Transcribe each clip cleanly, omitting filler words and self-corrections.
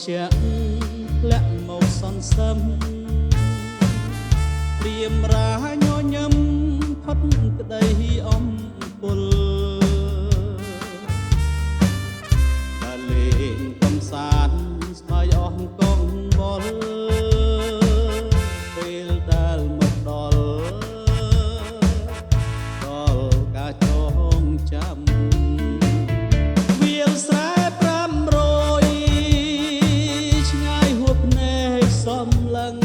ជាក់លាក់មកសន្សឹមព្រាមរាញញឹមផុតក្តីអំពុលតែលេងកំសាន្តស្បាយអស់កងវល់ពេលដែលមកដល់ការចងចាំវាលស្រែ500ឆ្ងាយហួសភ្នែកសំឡឹង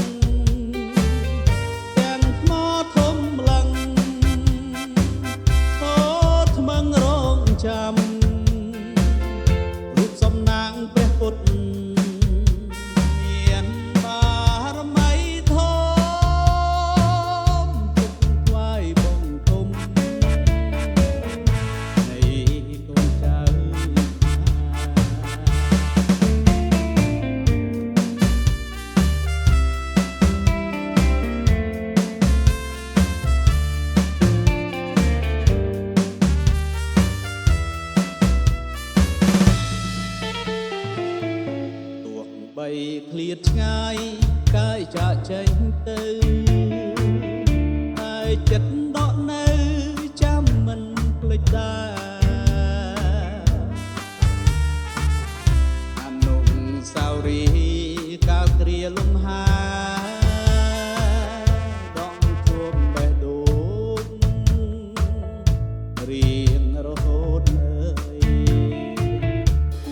ទាំងថ្មធំឡឹងថតថ្មឹងរងចាំរូបសំណាងព្រះពុទ្ធមានបារមីធំទុកថ្វាយបង្គំនៃកូនចៅបីឃ្លាតឆ្ងាយកាយចាក់ចេញទៅហើយចិត្តដកនៅចាំមិនភ្លេចដែរអនុស្សាវរីយ៍កាលគ្រាលំហាដងជួបបេះដូងរៀងរហូតលើ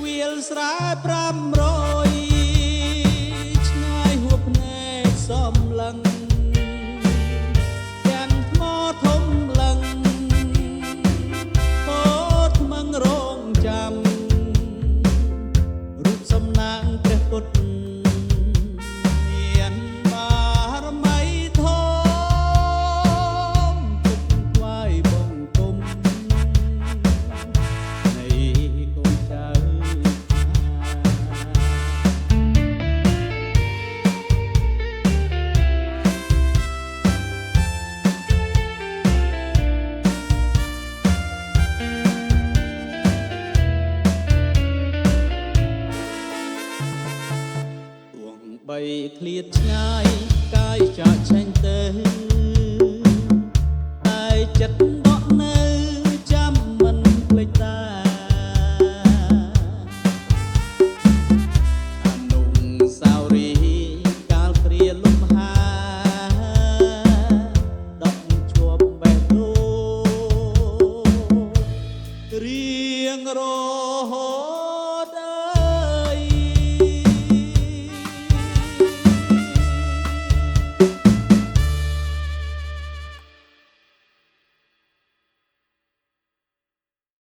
វាលស្រែ500សំឡឹងទាំងថ្មធំឡឹងហូតថ្មឹងរងចាំរូបសំណាងព្រះពុទ្ធមានបារមីធំទុកថ្វាយបង្គំនៃកូនចៅបីឃ្លាតឆ្ងាយកាយចាក់ចេញទៅហើយចិត្តដកនៅចាំមិនភ្លេចដែរអនុស្សាវរីយ៍កាលគ្រាលំហាដកជួបបេះដូងរៀងរហូត